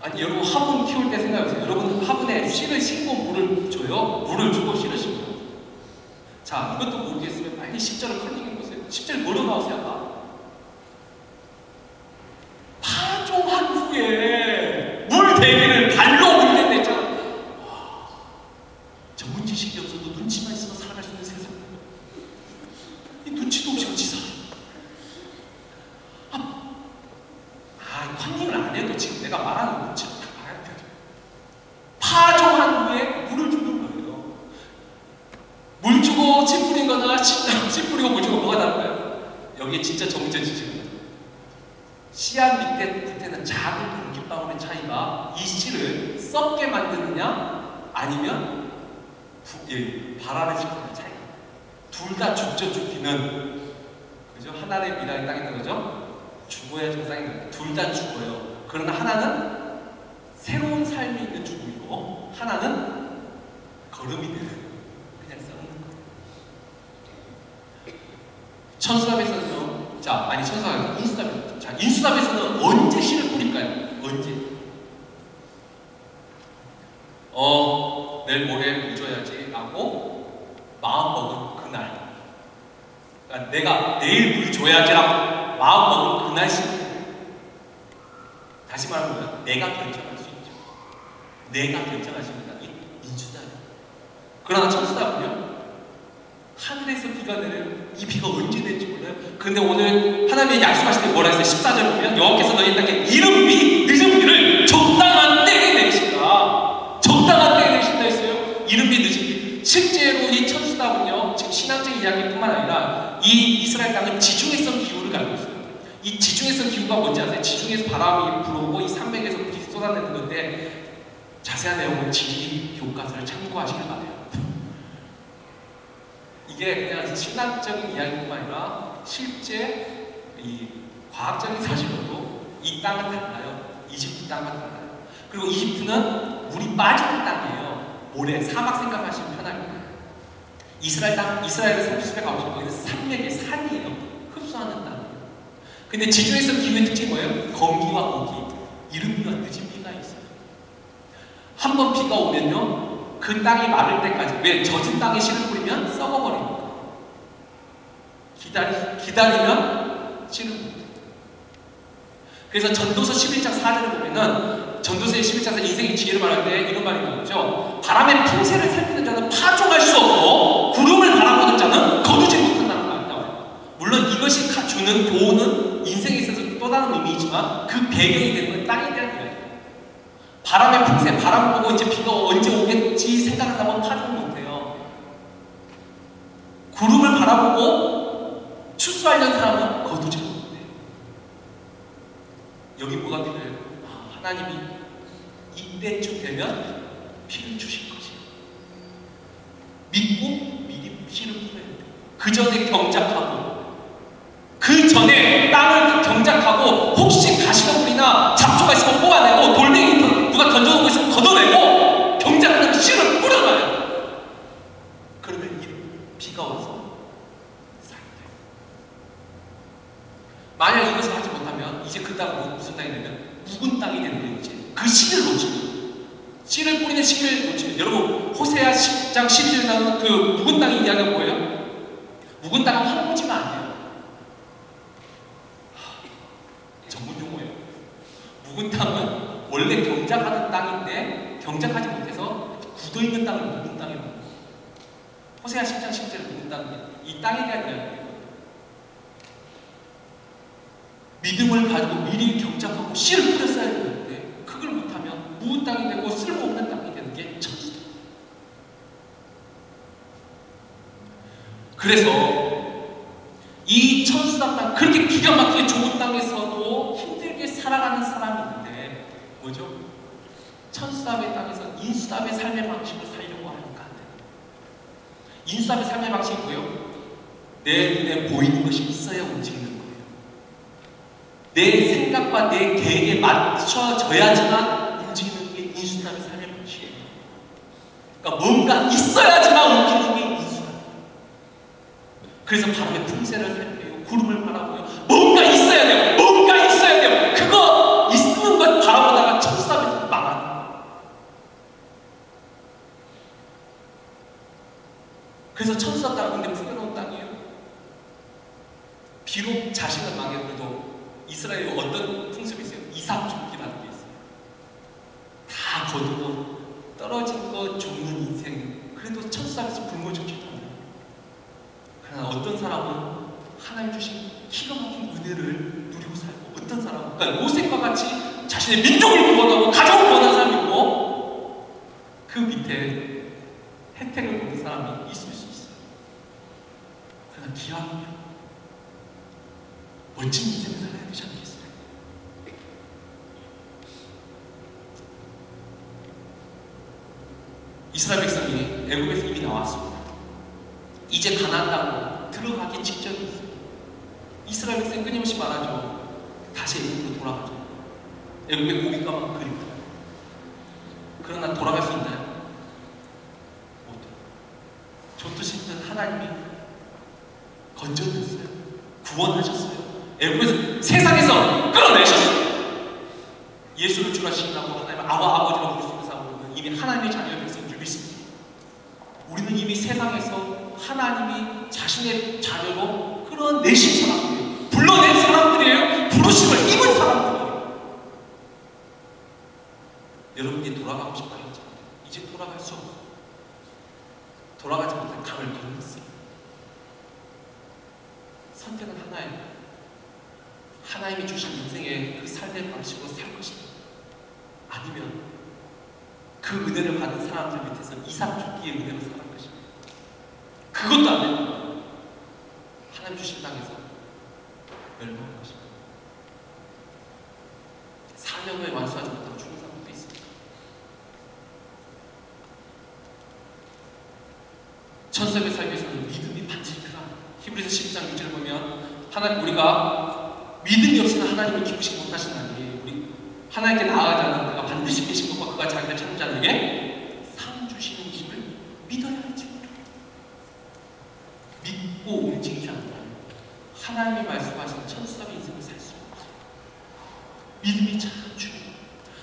S1: 아니, 여러분 화분 키울 때 생각해보세요. 여러분 화분에 씨를 심고 물을 줘요? 물을 주고 씨를 심어요? 자, 이것도 모르겠으면 빨리 10절을 컨닝해보세요. 10절 뭐로 나오세요? 아까? 파종한 후에 물 대기를 발로 물린다 했잖아. 전문 지식이 없어도 눈치만 있어서 살아갈 수 있는 세상. 이 눈치도 없이 어찌 살아? 컨닝을 안 해도 지금 내가 말하는 눈치를 다 봐야 돼. 파종한 후에 물을 주는 거예요. 물 주고 씨 뿌린 거나 씨 뿌리고 물 주고 뭐가 다른가요? 여기에 진짜 정전 지식입니다. 씨앗 밑에는 작은 공기방울의 차이가 이 씨를 썩게 만드느냐 아니면 발화를 시키는 차이. 둘 다 죽죠. 죽기는 그죠? 하나의 미랄이 땅에 있는 거죠. 죽어야 정상인 거예요. 둘 다 죽어요. 그러나 하나는 새로운 삶이 있는 죽음이고 하나는 걸음이 되는 그냥 썩는 거예요. 천수답에서는요. 자, 아니 천수답에서 인수답에서. 자, 인수답에서는 언제 씨를 뿌릴까요? 언제? 내일 모레 물 줘야지 라고 마음먹은 그날. 그러니까 내가 내일 물 줘야지라고 마음먹은 그날 시간. 다시 말하면 내가 결정할 수 있죠. 내가 결정할 수 있는 땅이 인수답이에요. 그러나 천수답은요, 하늘에서 비가 내려요. 이 비가 언제 될지 몰라요. 그런데 오늘 하나님이 약속하실 때 뭐라 했어요? 14절 보면 여호와께서 너희 땅에 이른 비, 늦은 비를 적당한 때에 내리신다. 적당한 때에 내리신다 했어요. 이른 비, 늦은 비. 실제로 이 천수답은요, 지금 신앙적인 이야기뿐만 아니라 이 이스라엘 땅은 지중해성 기후를 갖고 있어요. 이 지중해성 기후가 뭔지 아세요? 지중해에서 바람이 불어오고 이 산맥에서 빛이 쏟아내는 건데 자세한 내용은 지리 교과서를 참고하시길 바래요. 이게 그냥 신학적인 이야기뿐만 아니라 실제 이 과학적인 사실로도 이 땅은 달라요. 이집트 땅은 달라요. 그리고 이집트는 물이 빠지는 땅이에요. 모래, 사막 생각하시면 편합니다. 이스라엘을 30에 가보시면 거기는 산맥의 산이에요. 흡수하는 땅. 근데 지중해성 기후의 특징이 뭐예요? 건기와 오기, 이른비와 늦은 비가 있어요. 한 번 비가 오면요, 그 땅이 마를 때까지, 왜? 젖은 땅에 씨를 뿌리면 썩어버리니까. 기다리면 씨를 뿌립니다. 그래서 전도서 11장 4절을 보면은, 전도서의 11장에서 인생의 지혜를 말할 때 이런 말이 나오죠. 바람의 풍세를 살피는 자는 파종할 수 없고 구름을 바라보는 자는 거두지 못한다는 말이 나와요. 물론 이것이 주는 교훈은 인생에 있어서 또 다른 의미이지만 그 배경이 되는 건 땅에 대한 이야기예요. 바람의 풍세, 바람 보고 이제 비가 언제 오겠지 생각을 하면 파종을 못해요. 구름을 바라보고 추수하려는 사람은 거두지 못해요. 여기 뭐가 필요해요? 하나님이 이때쯤 되면 피를 주실 것이에요. 믿고 미리 씨를 뿌려야 돼요. 그 전에 경작하고, 그 전에 땅을 경작하고, 혹시 가시덤불이나 잡초가 있으면 뽑아내고, 돌멩이 누가 던져놓고 있으면 걷어내고, 경작하는 씨를 뿌려놔요. 그러면 비가 와서 살아요. 만약 이것을 하지 못하면 이제 그 땅은 무슨 땅이 되면 묵은 땅이 되는 거예요. 이제 그 씨를 놓치면, 씨를 뿌리는 씨를 놓치면, 여러분 호세아 10장 12절에 나오는 그 묵은 땅의 이야기가 뭐예요? 묵은 땅은 황무지가 아니에요. 전문 용어예요. 묵은 땅은 원래 경작하는 땅인데 경작하지 못해서 굳어있는 땅을 묵은 땅이라고 해요. 호세아 10장 10절에 묵은 땅은 이 땅에 대한 이야기예요. 믿음을 가지고 미리 경작하고 씨를 뿌렸어야 되는데 그걸 못하면 묵은 땅이 되고 쓸모없는 땅이 되는 게 천수다. 그래서 이 천수다 땅, 그렇게 기가 막히게 좋은 땅에서도 힘들게 살아가는 사람이 있는데 뭐죠? 천수답의 땅에서 인수답의 삶의 방식을 살려고 하니까 안 돼요. 인수답의 삶의 방식이 뭐예요? 내 눈에 보이는 것이 있어야 움직이는 거예요. 내 생각과 내 계획에 맞춰져야지만 움직이는 게 인수답의 삶의 방식이에요. 그러니까 뭔가 있어야지만 움직이는 게 인수답이에요. 그래서 바람의 풍세를 살펴요. 구름을 바라보요. 뭔가 있어야 돼요. 뭔가 있어야 돼요. 그거 있는 것 바라보다가 천수답에서 망하는 거예요. 그래서 천수답 땅은 근데 풍요로운 땅이에요. 비록 자신은 망해도 이스라엘에 어떤 풍습이 있어요? 이삭죽기라는 게 있어요. 다 거두고 떨어진 거 줍는 인생. 그래도 천수답에서 굶어 죽지도 않아요. 그러나 어떤 사람은 하나님 주신 기가 막힌 은혜를 누리고 살고, 어떤 사람은 그러니까 요셉과 같이 자신의 민족을 구원하고 가정을 구원하는 사람이 있고, 그 밑에 혜택을 보는 사람이 있을 수 있어요. 그러나 기왕이면 멋진 인생을 살아야 되지 않겠어요? 이스라엘 백성이 애굽에서 이미 나왔습니다. 이제 가나안 땅으로 들어가기 직전이었어요. 이스라엘 백성이 끊임없이 말하죠. 다시 애굽으로 돌아가죠. 애굽의 고깃값만 그립니다. 그러나 돌아갈 수 있나요? 못해요. 좋으신 하나님이 건져냈어요. 구원하셨어요. 애굽에서 세상에서 끌어내셨어요. 예수를 주라 시인하고 하나님 아버지라고 부를 수 있는 사람은 이미 하나님의 자녀의 백성인 줄 믿습니다. 우리는 이미 세상에서 하나님이 자신의 자녀로 끌어내신 사람들이에요. 불러낸 사람들이에요. 부르심을 입은 사람들이에요. 여러분이 돌아가고 싶다 하죠. 이제 돌아갈 수 없어요. 돌아가지 못할 강을 건넜어요. 선택은 하나예요. 하나님이 주신 인생의 그 삶의 방식으로 살 것입니다. 아니면 그 은혜를 받은 사람들 밑에서 이삭 죽기의 은혜로 살 것입니다. 그것도 안 됩니다. 하나님 주신 땅에서 멸망할 것입니다. 사명을 완수하지 못하고 죽는 사람도 있습니다. 천사의 삶에 있어서는 믿음이 반드시 필요합니다. 히브리서 12장 6절을 보면 우리가 믿음이 없이는 하나님을 기쁘시지 못하시나니 우리 하나님께 나아가자는 그가 반드시 계신 것과 그가 자기를 찾는 자들에게 상 주시는 힘을 믿어야 하지. 믿고 움직이지 않는다. 하나님이 말씀하신 천사의 인생을 살 수 없어요. 믿음이 참 중요해요.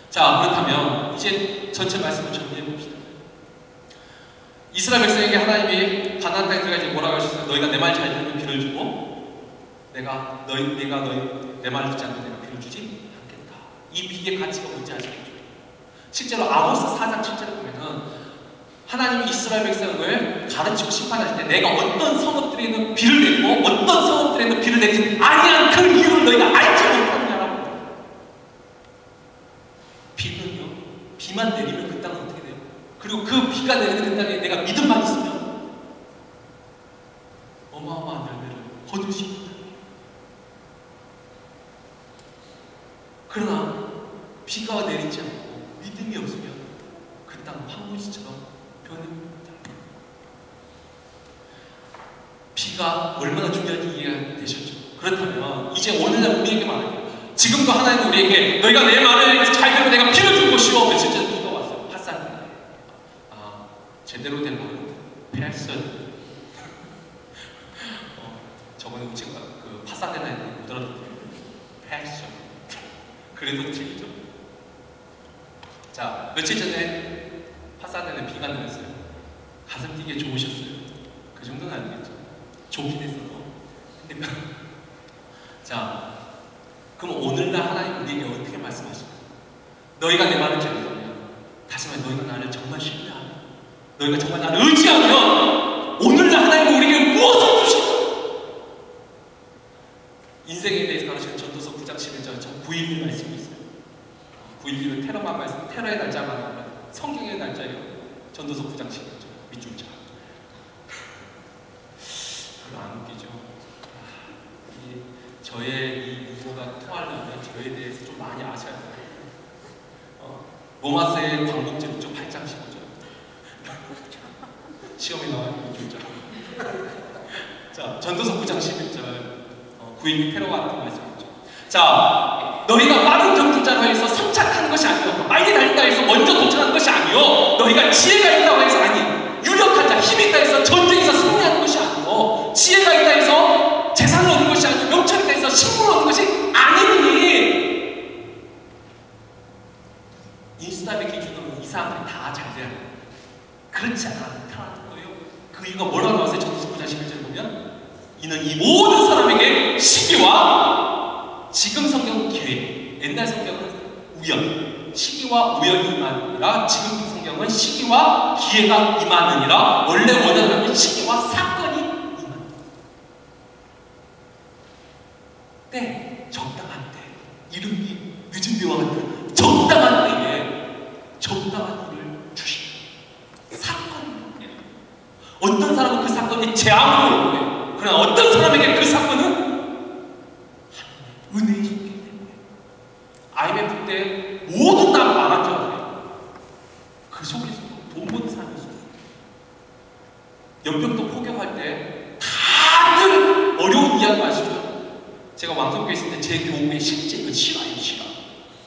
S1: 자, 그렇다면 이제 전체 말씀을 정리해 봅시다. 이스라엘 백성에게 하나님이 가나안 땅에 들어가 이제 뭐라고 하셨어요? 너희가 내 말 잘 듣는 비를 주고 내가 내 말을 듣지 않는 내가 비를 주지 않겠다. 이 비의 가치가 뭔지 아시겠죠? 실제로 아모스 4장 7절에 보면은 하나님이 이스라엘 백성을 가르치고 심판하실 때 내가 어떤 성읍들에는 비를 내리고 어떤 성읍들에는 비를 내리지 아니한 그 이유를 너희가 알지 못하느냐라고. 비는요, 비만 내리면 그 땅은 어떻게 돼요? 그리고 그 비가 내리는 그 땅에 내가 믿음만 있으면 어마어마한 열매를 거둘 수 있다. 그러나 비가 내리지 않고 믿음이 없으면 그 땅은 황무지처럼 변해버립니다. 비가 얼마나 중요한지 이해가 되셨죠? 그렇다면 이제 오늘날 우리에게 말해요. 지금도 하나님은 우리에게 너희가 내 말을 잘 들으면 내가 비를 줄 것이요. 며칠 전에 비가 왔어요. 핫산. 제대로 된 말은 패션. 저번에 제가 그 파사데나에 못 알아듣거든요. 패션. 그래도 틀리죠. 자, 며칠 전에 파사데나에 비가 내렸어요. 가슴 뛰게 좋으셨어요. 그 정도는 아니겠죠. 좋긴 했어도. 근데 자, 그럼 오늘날 하나님 우리에게 어떻게 말씀하실까요? 너희가 내 말을 잘 들으면, 다시 말해 너희가 나를 정말 신뢰하면, 너희가 정말 나를 의지하면 오늘날 하나님은 우리에게 무엇을 주실까? 인생에 대해서 가르치는 전도서 9장 11절 9.11 말씀이 있어요. 9.11은 테러만 말씀, 테러의 날짜가 아니라 성경의 날짜예요. 전도서 9장 11절 밑줄자. 별로 안 웃기죠? 저의 이 유머가 통하려면 저에 대해서 좀 많이 아셔야 돼요. 로마서의 광복절 8장 15절. 시험에 나와요. 밑줄자. 자, 전도서 9장 11절 9.12 테러와 같은 말씀이죠. 자, 너희가 빠른 경주자로 해서 성착하는 것이 아니요, 빨리 달린다 해서 먼저 도착하는 것이 아니요, 너희가 지혜가 있다고 해서 아니, 유력한 자, 힘이 있다 해서 전쟁에서 승리하는 것이 아니고, 지혜가 있다 해서 재산을 얻는 것이 아니고, 명철이 있다 해서 식물을 얻는 것이 아니니. 인스타의 기준으로 이 사람들이 다 잘 돼야 돼요. 그렇지 않다는 거예요. 그 이유가 뭐라고 나왔어요? 전도서 9장 11절에 보면 이는 이 모든 사람에게 시기와, 지금 성경은 기회, 옛날 성경은 우연, 시기와 우연이 임하느니라. 지금 성경은 시기와 기회가 임하느니라. 원래 원하는 시기와 사건이 임하느니라. 때, 적당한 때, 이름이 늦은 때와 같은 적당한 때에 적당한 일을 주시는 사건입니다. 어떤 사람은 그 사건이 재앙으로 오고요. 그러나 어떤 사람에게 그 사건은 은혜이기 때문에. IMF 때 모두 다 망한 줄 알아요. 그 속에서도 돈 버는 사람이 있어요. 연평도 포격할 때 다들 어려운 이야기 아시죠? 제가 왕성교회 있을 때 제 교우의 실제 그 실화예요.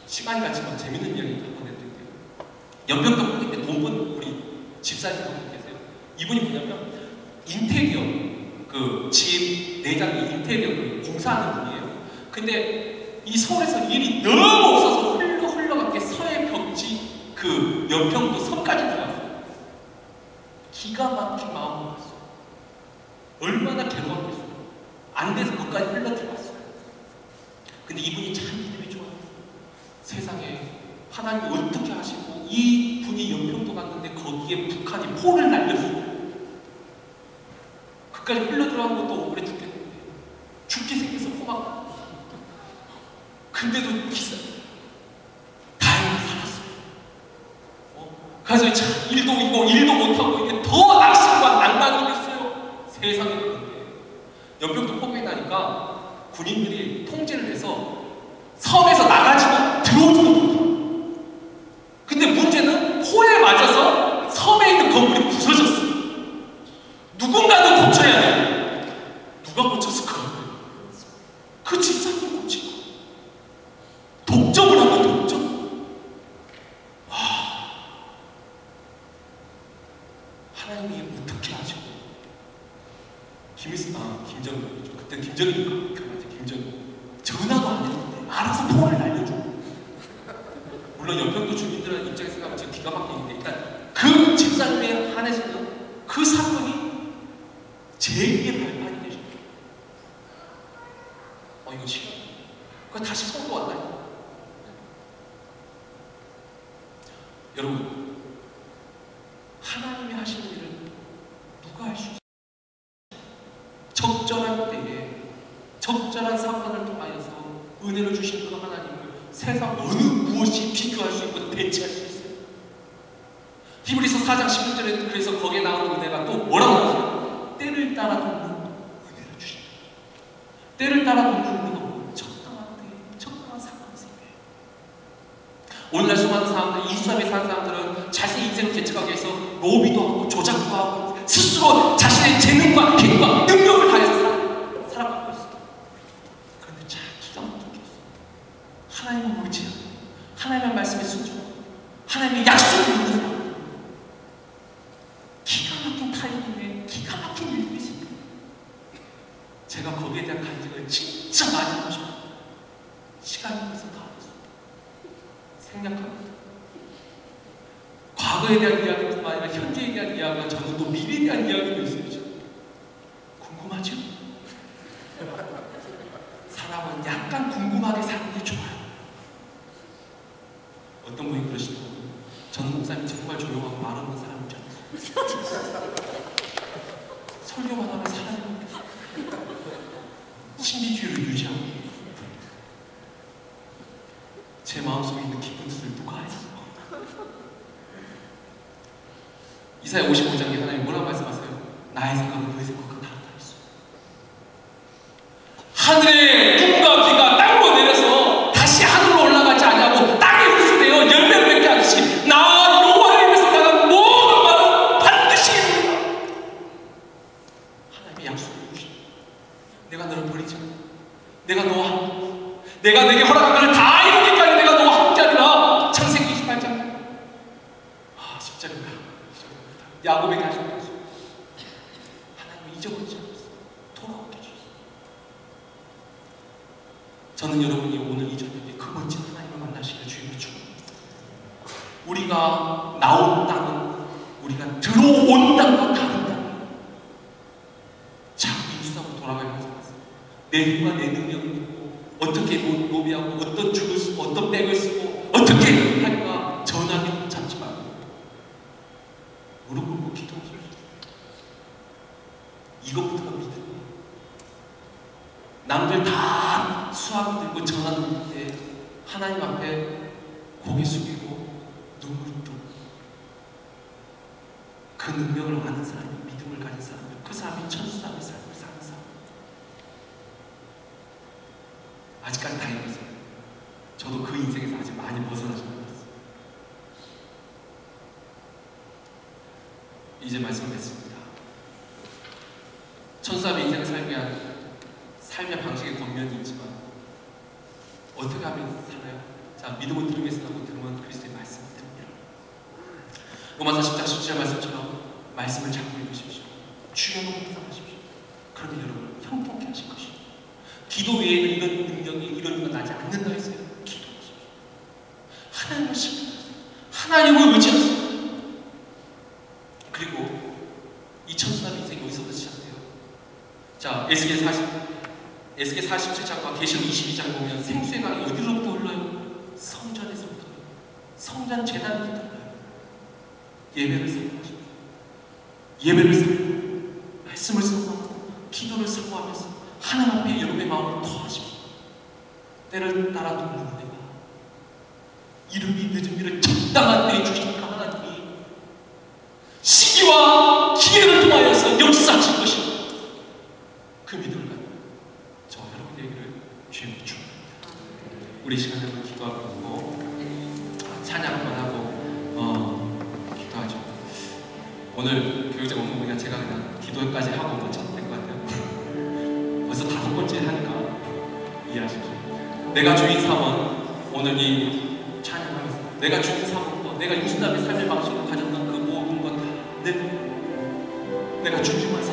S1: 시간이 같지만 재밌는 이야기 한번 해드릴게요. 연평도 포격 때 돈 버는 우리 집사님 한 분 계세요. 이분이 뭐냐면 인테리어 그 집 내장이 인테리어 공사하는 분이에요. 근데 이 서울에서 일이 너무 없어서 흘러가게 서해 벽지 그 연평도 섬까지 들어갔어요. 기가 막힌 마음으로 갔어요. 얼마나 괴로웠겠어요. 안 돼서 거기까지 흘러 들어갔어요. 근데 이분이 참 믿음이 좋아요. 세상에 하나님이 어떻게 하시고 이 분이 연평도 갔는데 거기에 북한이 포를 날렸어요. 그까지 흘러 들어간 것도 억울해 죽겠는데 죽게 생겨서 호박. 근데도 기사 다행히 살았어요. 그래서 참 일도 이거 일도 못하고 이게 더 낙심과 낭만이 됐어요. 세상에. 연평도 포격이 나니까 군인들이 통제를 해서 섬에서 나가지도 들어오지도 못해요. 벌써 그거예요. 그 집사님 고치고 독점을 하고 독점. 하나님이 어떻게 하죠? 김정은이죠. 그때 김정은이니까 김정은 전화도 안 했는데 알아서 통화를 날려주고. 물론 연평도 주민들의 입장에서 가면 제가 기가 막히는데 일단 그 집사님에 한해서는 그 사건이 제2의 발판이 되죠. 이거 시간. 그거 다시 성도 왔다니. 여러분, 하나님이 하시는 일을 누가 할 수 있어요? 적절한 때에 적절한 사건을 통하여서 은혜를 주신 그 하나님을 세상 어느 무엇이 비교할 수 있고 대체할 수 있어요? 히브리서 4장 16절에 그래서 거기에 나오는 은혜가 또 뭐라고 하세요? 때를 따라 돕는 은혜를 주신다. 때를 따라 돕는 은혜가 적당한 때에 적당한 사건이 생겨요. 오늘날 수많은 사람들, 이 수합에 사는 사람들은 자신의 인생을 개척하기 위해서 로비도 하고 조작도 하고 스스로 자신의 재능과 힘과 능력을 다해서 살아가고 있어요. 그런데 참 기가 막히게 하나님을 의지하고 하나님의 말씀에 순종하고 하나님의 약속을 믿는 사람, 기가 막힌 타이밍에 기가 막힌 일들이 있습니다. 제가 거기에 대한 간증을 진짜 많이 하고 싶어요. 시간이 있어서 다 생략합니다. 과거에 대한 이야기뿐만 아니라 현재에 대한 이야기가 저는 또 미래에 대한 이야기도 있어요. 궁금하죠? 사람은 약간 궁금하게 사는 게 좋아요. 어떤 분이 그러시더라고요. 전 목사님 정말 조용하고 말 없는 사람인 줄 알았어요. 설교만 하면 사람입니다. 신비주의를 유지하고 제 마음속에 있는 기쁜 뜻을 누가 알아요? 이사야 55장에 하나님 뭐라고 말씀하세요? 나의 생각은 너의 생각과 다르다 했어요. 하늘의 꿈과 비가 땅으로 내려서 다시 하늘로 올라가지 않냐고 땅에 흡수되어 열매를 맺게 하듯이 나 여호와의 입에서 나간 모든 말은 반드시 이루리라. 하나님의 약속을 주십니다. 내가 너를 버리지 않아. 내가 너와 함께, 내가 내게 허락한 것을 다 이루니까 내가 너와 함께하리라. 창세기 28장. 십자가입니다. 야곱에게 하신 약속. 하나님을 잊어버리지 않았어요. 돌아오게 해주셨어요. 저는 여러분이 오늘 이 저녁에 그 멋진 하나님을 만나시기를 주님을 축원합니다. 우리가 나온 땅은 우리가 들어온 땅과 다른 땅. 자꾸 인수하고 돌아가야 하지 마세요. 내 힘과 내 능력을 믿고 어떻게 노비하고 어떤 줄을 쓰고 어떤 백을 쓰고 어떻게 할까 전하게 잡지 말고 무릎 꿇고 기도하십시오. 이것부터가 믿음이에요. 남들 다 수학이 들고 전화 들을 때 하나님 앞에 고개 숙이고 눈물을 뚫고 그 능력을 아는 사람이 믿음을 가진 사람이 그 사람이 천수사의 삶을 사는 사람. 아직까지 다행이었어요. 저도 그 인생에서 아직 많이 벗어나지 못했어요. 이제 말씀을 맺습니다. 천사의 인생을 살기 위한 삶의 방식의 권면이 있지만 어떻게 하면 살아요? 자, 믿음을 들으면서 하고 들으면 그리스도의 말씀을 듭니다. 로마서 10장 10절 말씀처럼 말씀을 잡고 읽으십시오. 주여로 묵상하십시오. 그러면 여러분 형통케 하실 것입니다. 기도 외에는 이런 능력이 이런 건 나지 않는다 했어요. 기도하십시오. 하나님을 신뢰하세요. 하나님을 의지하세요. 그리고 이 천사의 인생이 어디서부터 시작돼요? 자, 에스겔 47장과 계시록 22장 보면 생수의 강이 어디로부터 흘러요? 성전에서부터. 성전 제단부터 흘러요. 예배를 사모하십시오. 예배를 사모하고 말씀을 사모하고 기도를 사모하면서 하나님 앞에 여러분의 마음을 토하십시오. 때를 따라 돕는 은혜가 이름이 늦은 일을 적당한 때에 주신 그 하나님이 시기와 기회를 통하여서 역사하실 것입니다. 그 믿음을 갖고 저 여러분에게를 주님을 축원합니다. 우리 시간에 기도하고 찬양 한번 하고 기도하죠. 오늘 교육자 오늘 보니까 제가 그냥 기도까지 하고 못 찾는 것 같아요. 벌써 다섯 번째 하니까 이해하십시오. 내가 주인 삼은 오늘 이 찬양하면서 내가 주인 삼은 내가 유신남의 삶의 방식으로 가졌던 그 모든 것 다 내가 중심을